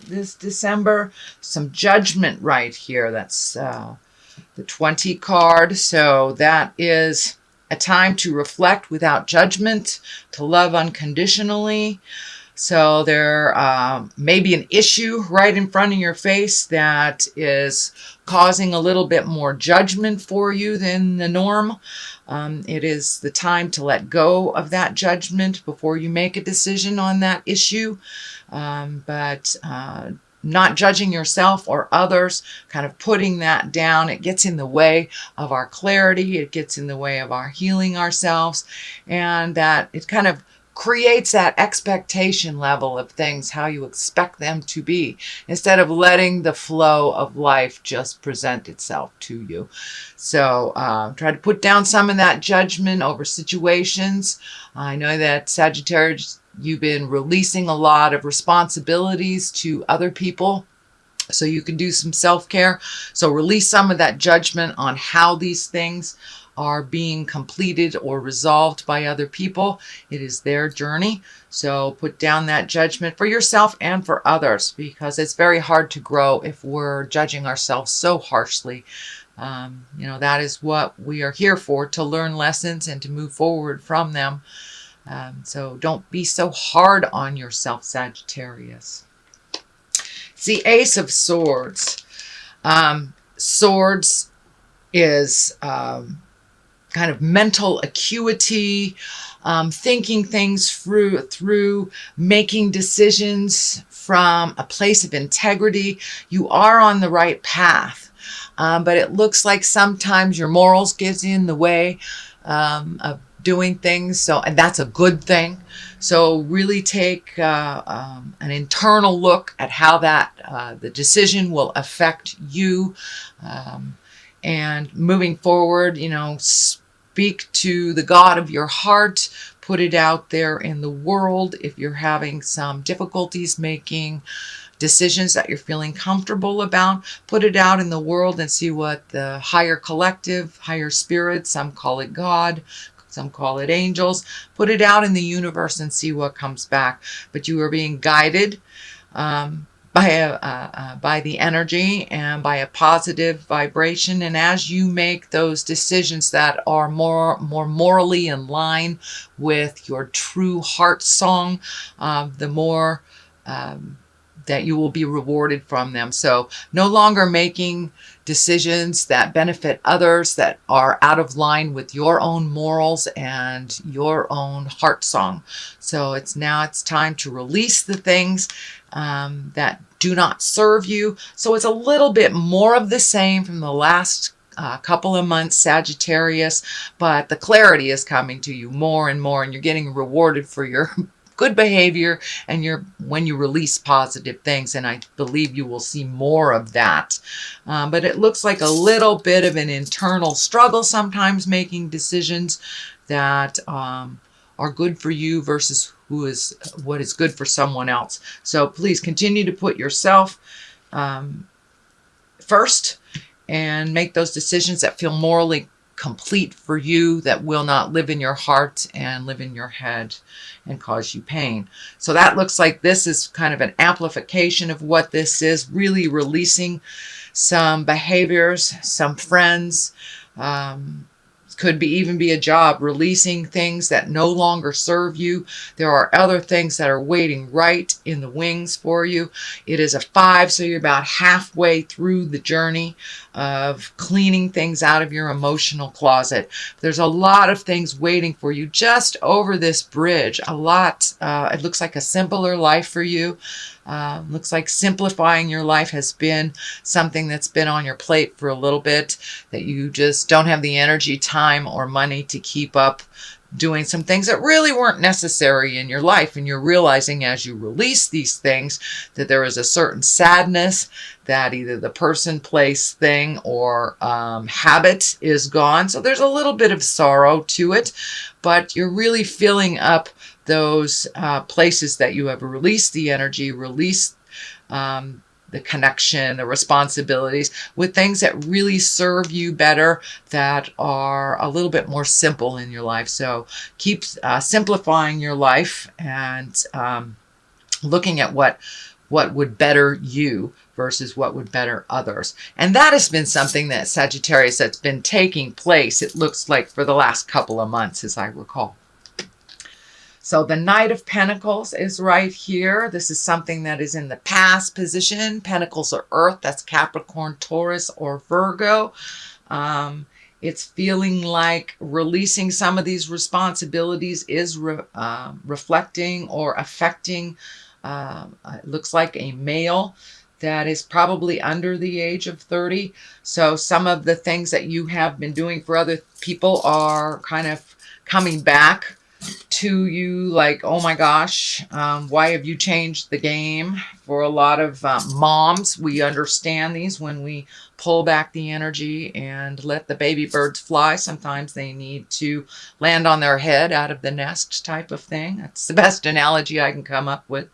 this December. Some judgment right here. That's the 20 card. So that is a time to reflect without judgment, to love unconditionally. So there may be an issue right in front of your face that is causing a little bit more judgment for you than the norm. It is the time to let go of that judgment before you make a decision on that issue. But not judging yourself or others, kind of putting that down. It gets in the way of our clarity. It gets in the way of our healing ourselves. And that it kind of creates that expectation level of things, how you expect them to be, instead of letting the flow of life just present itself to you. So try to put down some of that judgment over situations. I know that Sagittarius, you've been releasing a lot of responsibilities to other people, so you can do some self-care. So release some of that judgment on how these things are being completed or resolved by other people. It is their journey. So put down that judgment for yourself and for others, because it's very hard to grow if we're judging ourselves so harshly. That is what we are here for, to learn lessons and to move forward from them. So don't be so hard on yourself, Sagittarius. It's the Ace of Swords. Swords is kind of mental acuity, thinking things through, making decisions from a place of integrity. You are on the right path, but it looks like sometimes your morals get in the way of doing things. And that's a good thing. So really take an internal look at how the decision will affect you. And moving forward, speak to the God of your heart, put it out there in the world. If you're having some difficulties making decisions that you're feeling comfortable about, put it out in the world and see what the higher collective, higher spirit, some call it God, some call it angels, put it out in the universe and see what comes back. But you are being guided by the energy and by a positive vibration. And as you make those decisions that are more morally in line with your true heart song, the more that you will be rewarded from them. So no longer making decisions that benefit others that are out of line with your own morals and your own heart song. So it's time to release the things that do not serve you. So it's a little bit more of the same from the last couple of months, Sagittarius, but the clarity is coming to you more and more, and you're getting rewarded for your good behavior and when you release positive things. And I believe you will see more of that. But it looks like a little bit of an internal struggle sometimes making decisions that are good for you versus what is good for someone else. So please continue to put yourself first and make those decisions that feel morally complete for you, that will not live in your heart and live in your head and cause you pain. So that looks like this is kind of an amplification of what this is, really releasing some behaviors, some friends, could even be a job, releasing things that no longer serve you. There are other things that are waiting right in the wings for you. It is a 5, so you're about halfway through the journey of cleaning things out of your emotional closet. There's a lot of things waiting for you just over this bridge. A lot. It looks like a simpler life for you. Looks like simplifying your life has been something that's been on your plate for a little bit, that you just don't have the energy, time, or money to keep up doing some things that really weren't necessary in your life. And you're realizing as you release these things that there is a certain sadness that either the person, place, thing, or habit is gone. So there's a little bit of sorrow to it, but you're really filling up those places that you have released the energy, released the connection, the responsibilities, with things that really serve you better, that are a little bit more simple in your life. So keep simplifying your life and looking at what what would better you versus what would better others. And that has been something that Sagittarius that's been taking place, it looks like, for the last couple of months, as I recall. So the Knight of Pentacles is right here. This is something that is in the past position. Pentacles are Earth. That's Capricorn, Taurus, or Virgo. It's feeling like releasing some of these responsibilities is reflecting or affecting, it looks like, a male that is probably under the age of 30. So some of the things that you have been doing for other people are kind of coming back to you, like, oh my gosh, why have you changed the game? For a lot of moms, we understand these when we pull back the energy and let the baby birds fly. Sometimes they need to land on their head out of the nest type of thing. That's the best analogy I can come up with.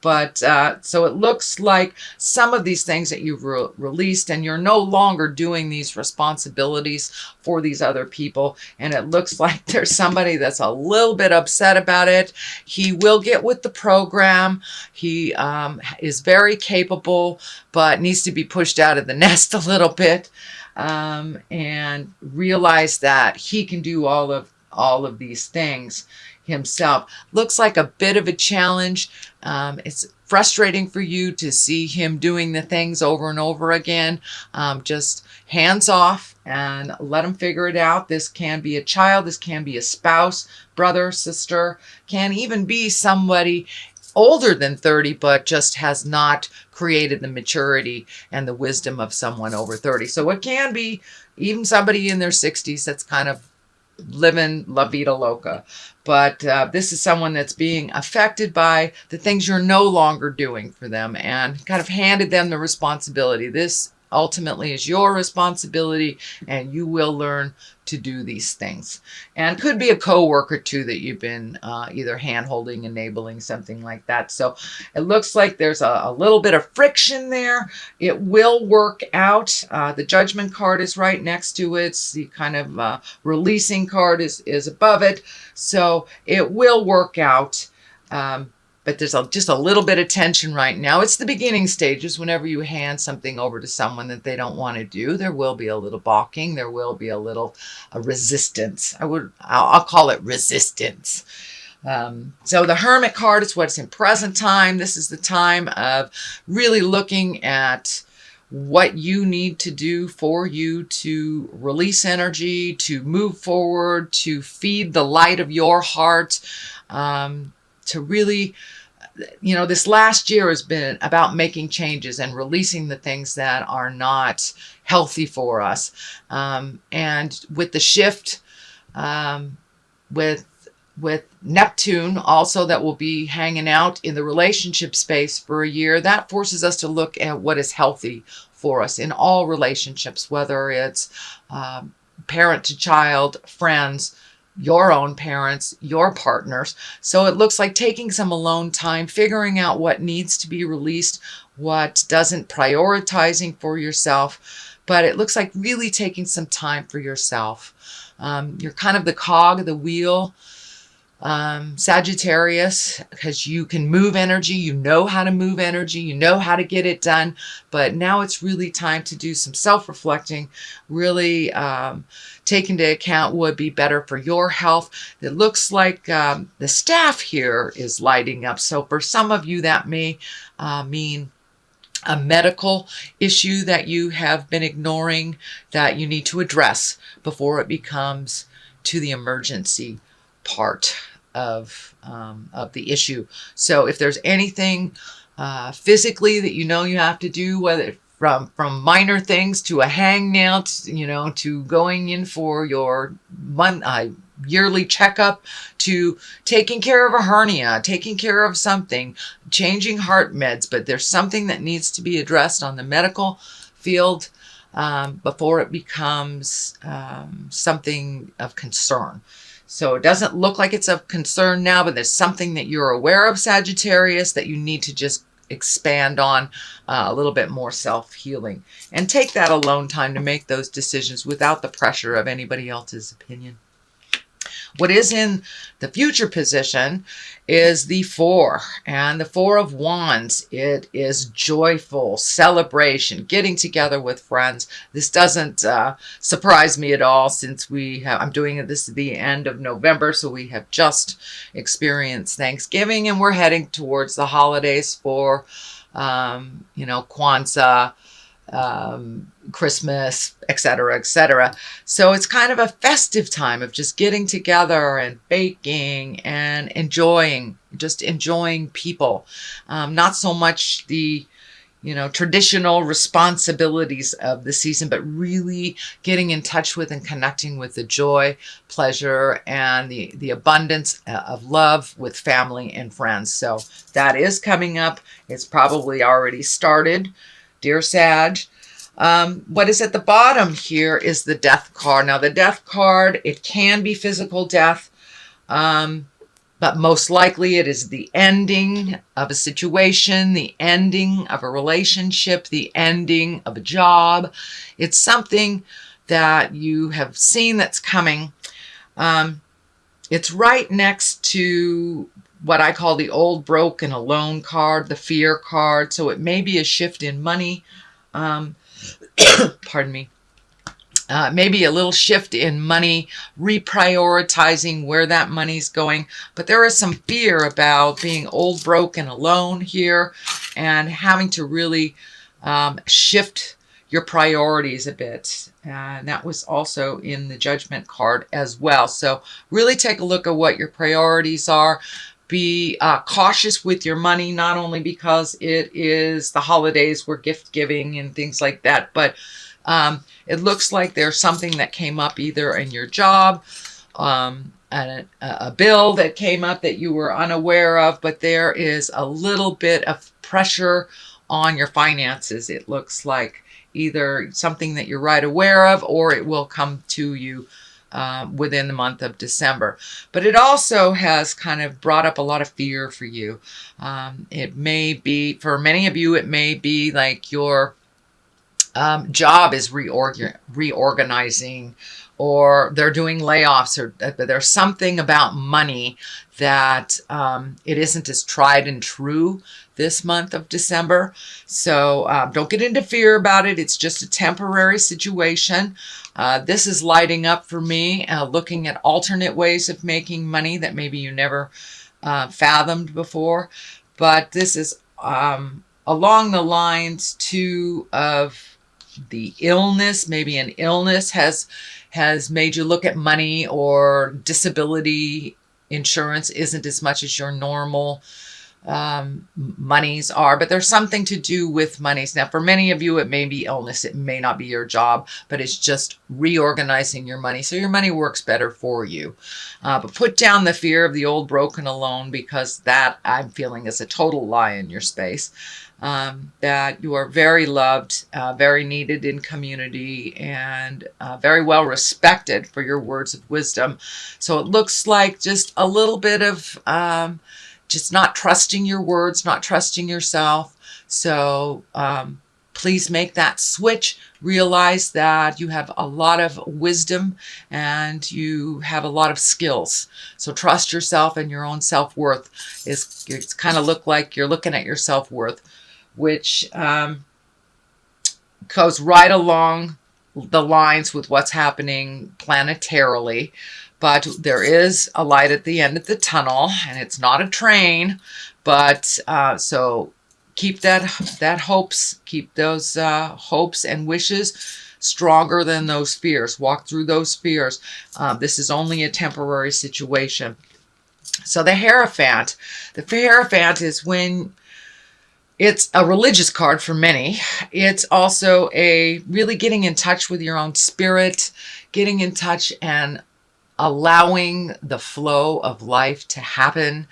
But so it looks like some of these things that you've released, and you're no longer doing these responsibilities for these other people. And it looks like there's somebody that's a little bit upset about it. He will get with the program. He is very capable, but needs to be pushed out of the nest a little bit, and realize that he can do all of these things himself. Looks like a bit of a challenge. It's frustrating for you to see him doing the things over and over again. Just hands off and let him figure it out. This can be a child. This can be a spouse, brother, sister, can even be somebody older than 30, but just has not created the maturity and the wisdom of someone over 30. So it can be even somebody in their 60s that's kind of living la vida loca. But this is someone that's being affected by the things you're no longer doing for them, and kind of handed them the responsibility. This ultimately is your responsibility, and you will learn to do these things. And could be a coworker too that you've been either hand-holding, enabling, something like that. So it looks like there's a little bit of friction there. It will work out. The Judgment card is right next to it. The kind of releasing card is above it. So it will work out. But there's just a little bit of tension right now. It's the beginning stages. Whenever you hand something over to someone that they don't want to do, there will be a little balking. There will be a little resistance. I'll call it resistance. So the Hermit card is what's in present time. This is the time of really looking at what you need to do for you to release energy, to move forward, to feed the light of your heart, to really, this last year has been about making changes and releasing the things that are not healthy for us. And with the shift, with Neptune also, that will be hanging out in the relationship space for a year, that forces us to look at what is healthy for us in all relationships, whether it's parent to child, friends, your own parents, your partners. So it looks like taking some alone time, figuring out what needs to be released, what doesn't, prioritizing for yourself. But it looks like really taking some time for yourself. You're kind of the cog of the wheel, Sagittarius, because you can move energy. You know how to move energy. You know how to get it done. But now it's really time to do some self-reflecting, really take into account what would be better for your health. It looks like the staff here is lighting up. So for some of you, that may mean a medical issue that you have been ignoring that you need to address before it becomes to the emergency part of the issue. So if there's anything physically that you have to do, whether from minor things to a hangnail, to going in for your yearly checkup, to taking care of a hernia, taking care of something, changing heart meds, but there's something that needs to be addressed on the medical field before it becomes something of concern. So it doesn't look like it's of concern now, but there's something that you're aware of, Sagittarius, that you need to just expand on a little bit more self-healing. And take that alone time to make those decisions without the pressure of anybody else's opinion. What is in the future position is the 4, and the 4 of Wands. It is joyful celebration, getting together with friends. This doesn't surprise me at all, since I'm doing this at the end of November, so we have just experienced Thanksgiving, and we're heading towards the holidays for Kwanzaa, Christmas, etc., etc. So it's kind of a festive time of just getting together and baking and enjoying people. Not so much the traditional responsibilities of the season, but really getting in touch with and connecting with the joy, pleasure, and the abundance of love with family and friends. So that is coming up. It's probably already started, dear Sag. What is at the bottom here is the Death card. Now, the Death card, it can be physical death, but most likely it is the ending of a situation, the ending of a relationship, the ending of a job. It's something that you have seen that's coming. It's right next to what I call the old, broke, and alone card, the Fear card. So it may be a shift in money. Pardon me. Maybe a little shift in money, reprioritizing where that money's going. But there is some fear about being old, broke, and alone here, and having to really shift your priorities a bit. And that was also in the Judgment card as well. So really take a look at what your priorities are. Be cautious with your money, not only because it is the holidays, we're gift giving and things like that, but it looks like there's something that came up either in your job, and a bill that came up that you were unaware of, but there is a little bit of pressure on your finances. It looks like either something that you're right aware of, or it will come to you within the month of December. But it also has kind of brought up a lot of fear for you. It may be, for many of you, it may be like your job is reorganizing, or they're doing layoffs, or there's something about money that it isn't as tried and true this month of December. So don't get into fear about it. It's just a temporary situation. This is lighting up for me, looking at alternate ways of making money that maybe you never fathomed before. But this is along the lines too of the illness. Maybe an illness has made you look at money, or disability insurance isn't as much as your normal monies are, but there's something to do with monies. Now, for many of you, it may be illness. It may not be your job, but it's just reorganizing your money so your money works better for you. But put down the fear of the old, broken, alone, because that I'm feeling is a total lie in your space. That you are very loved, very needed in community, and very well respected for your words of wisdom. So it looks like just a little bit of just not trusting your words, not trusting yourself. So please make that switch. Realize that you have a lot of wisdom and you have a lot of skills. So trust yourself and your own self-worth. It's kind of look like you're looking at your self-worth, which goes right along the lines with what's happening planetarily. But there is a light at the end of the tunnel, and it's not a train. But so keep that hopes, keep those hopes and wishes stronger than those fears. Walk through those fears. This is only a temporary situation. So the Hierophant is when it's a religious card for many. It's also a really getting in touch with your own spirit, getting in touch and allowing the flow of life to happen.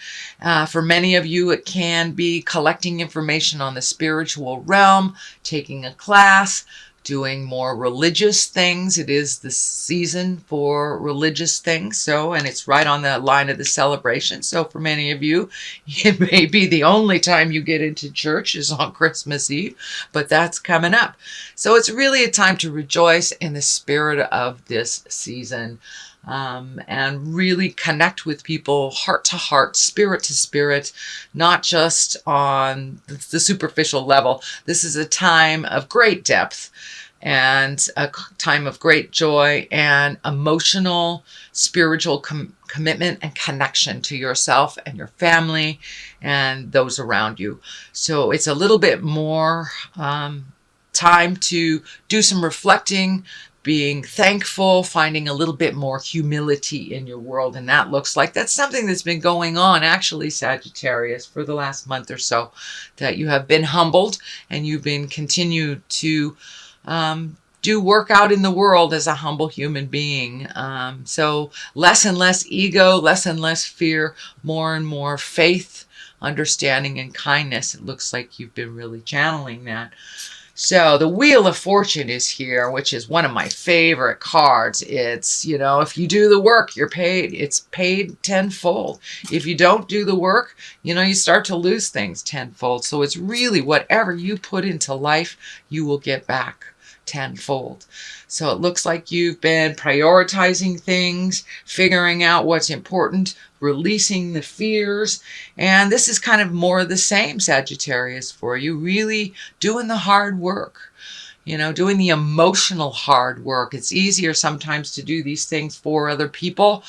For many of you, it can be collecting information on the spiritual realm, taking a class, doing more religious things. It is the season for religious things. So, and it's right on the line of the celebration. So for many of you, it may be the only time you get into church is on Christmas Eve, but that's coming up. So it's really a time to rejoice in the spirit of this season. and really connect with people heart to heart, spirit to spirit, not just on the superficial level. This is a time of great depth and a time of great joy and emotional, spiritual commitment and connection to yourself and your family and those around you. So it's a little bit more time to do some reflecting, being thankful, finding a little bit more humility in your world. And that looks like that's something that's been going on, actually, Sagittarius, for the last month or so, that you have been humbled and you've been continued to do work out in the world as a humble human being. So less and less ego, less and less fear, more and more faith, understanding, and kindness. It looks like you've been really channeling that. So the Wheel of Fortune is here, which is one of my favorite cards. It's, you know, if you do the work, you're paid. It's paid tenfold. If you don't do the work, you know, you start to lose things tenfold. So it's really whatever you put into life, you will get back tenfold. So it looks like you've been prioritizing things, figuring out what's important, releasing the fears. And this is kind of more of the same, Sagittarius, for you, really doing the hard work, you know, doing the emotional hard work. It's easier sometimes to do these things for other people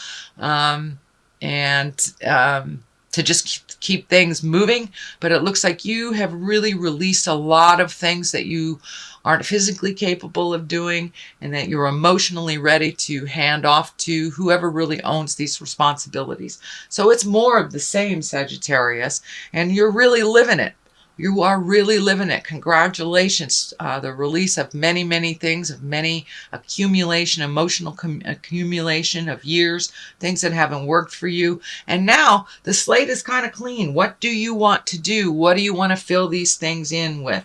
to just keep things moving. But it looks like you have really released a lot of things that you aren't physically capable of doing, and that you're emotionally ready to hand off to whoever really owns these responsibilities. So it's more of the same, Sagittarius, and you're really living it. You are really living it. Congratulations. The release of many, many things, of many accumulation, emotional accumulation of years, things that haven't worked for you. And now the slate is kind of clean. What do you want to do? What do you want to fill these things in with?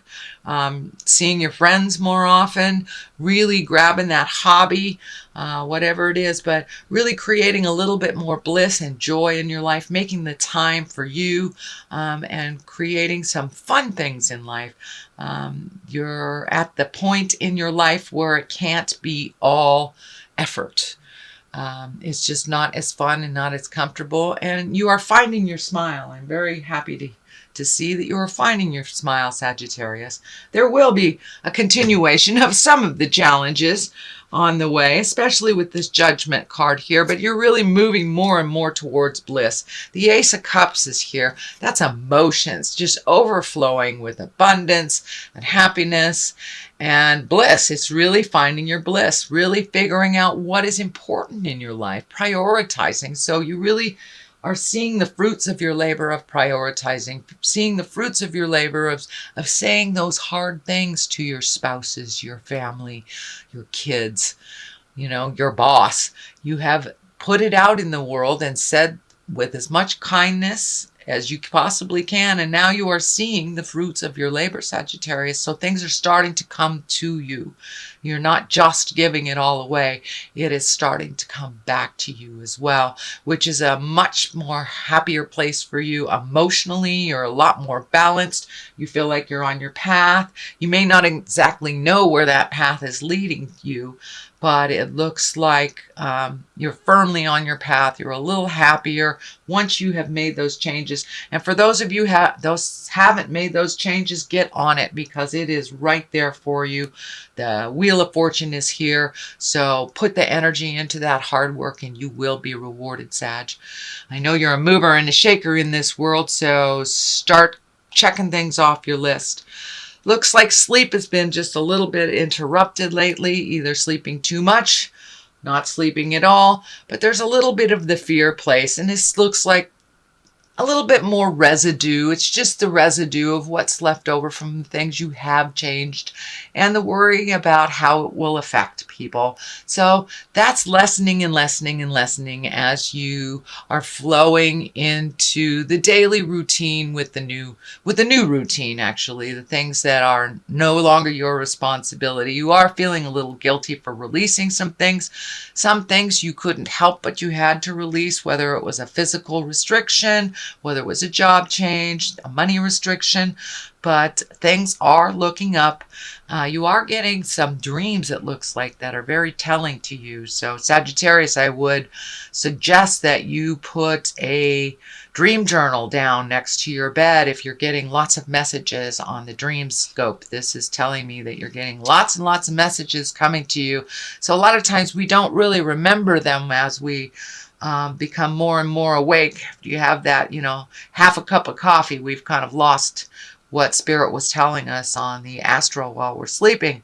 Seeing your friends more often, really grabbing that hobby, whatever it is, but really creating a little bit more bliss and joy in your life, making the time for you, and creating some fun things in life. You're at the point in your life where it can't be all effort. It's just not as fun and not as comfortable, and you are finding your smile. I'm very happy to see that you are finding your smile, Sagittarius. There will be a continuation of some of the challenges on the way, especially with this Judgment card here, but you're really moving more and more towards bliss. The Ace of Cups is here. That's emotions, just overflowing with abundance and happiness and bliss. It's really finding your bliss, really figuring out what is important in your life, prioritizing. So you really are seeing the fruits of your labor of prioritizing, seeing the fruits of your labor of saying those hard things to your spouses, your family, your kids, you know, your boss. You have put it out in the world and said with as much kindness as you possibly can, and now you are seeing the fruits of your labor, Sagittarius. So things are starting to come to you. You're not just giving it all away. It is starting to come back to you as well, which is a much more happier place for you emotionally. You're a lot more balanced. You feel like you're on your path. You may not exactly know where that path is leading you, but it looks like you're firmly on your path. You're a little happier once you have made those changes. And for those of you haven't made those changes, get on it, because it is right there for you. The Wheel of Fortune is here. So put the energy into that hard work and you will be rewarded, Sag. I know you're a mover and a shaker in this world, so start checking things off your list. Looks like sleep has been just a little bit interrupted lately, either sleeping too much, not sleeping at all, but there's a little bit of the fear place, and this looks like a little bit more residue. It's just the residue of what's left over from the things you have changed and the worry about how it will affect people. So that's lessening and lessening and lessening as you are flowing into the daily routine with the new routine, actually, the things that are no longer your responsibility. You are feeling a little guilty for releasing some things you couldn't help but you had to release, whether it was a physical restriction, whether it was a job change, a money restriction. but things are looking up. You are getting some dreams, it looks like, that are very telling to you. So Sagittarius, I would suggest that you put a dream journal down next to your bed if you're getting lots of messages on the dream scope. This is telling me that you're getting lots and lots of messages coming to you. So a lot of times we don't really remember them as we become more and more awake. If you have that, half a cup of coffee, we've kind of lost what Spirit was telling us on the astral while we're sleeping.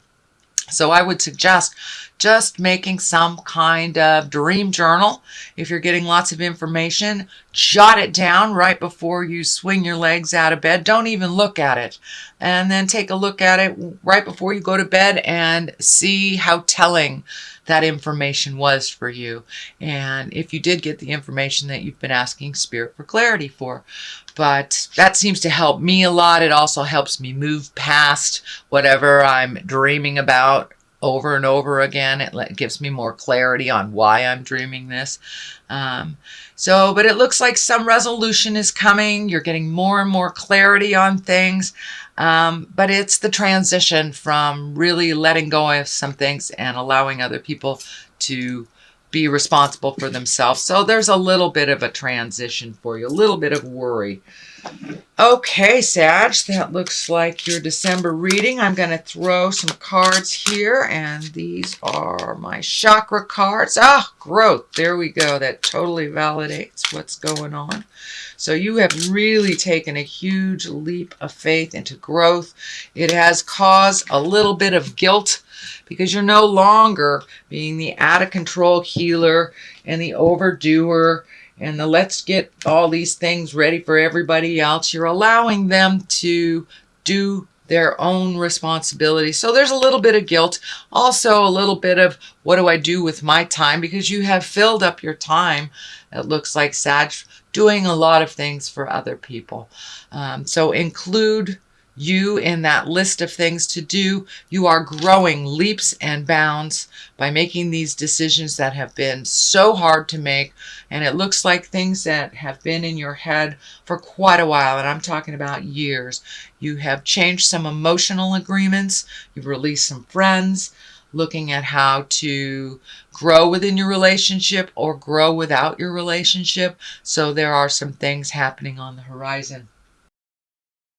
So I would suggest just making some kind of dream journal. If you're getting lots of information, jot it down right before you swing your legs out of bed. Don't even look at it. And then take a look at it right before you go to bed and see how telling that information was for you. And if you did get the information that you've been asking Spirit for clarity for. But that seems to help me a lot. It also helps me move past whatever I'm dreaming about over and over again. It gives me more clarity on why I'm dreaming this. But it looks like some resolution is coming. You're getting more and more clarity on things. But it's the transition from really letting go of some things and allowing other people to be responsible for themselves. So there's a little bit of a transition for you, a little bit of worry. Okay, Sag, that looks like your December reading. I'm going to throw some cards here, and these are my chakra cards. Growth. There we go. That totally validates what's going on. So you have really taken a huge leap of faith into growth. It has caused a little bit of guilt because you're no longer being the out-of-control healer and the overdoer and the let's get all these things ready for everybody else. You're allowing them to do their own responsibility. So there's a little bit of guilt. Also a little bit of what do I do with my time, because you have filled up your time, it looks like, Sag, doing a lot of things for other people. So include you in that list of things to do. You are growing leaps and bounds by making these decisions that have been so hard to make. And it looks like things that have been in your head for quite a while, and I'm talking about years. You have changed some emotional agreements. You've released some friends, looking at how to grow within your relationship or grow without your relationship. So there are some things happening on the horizon.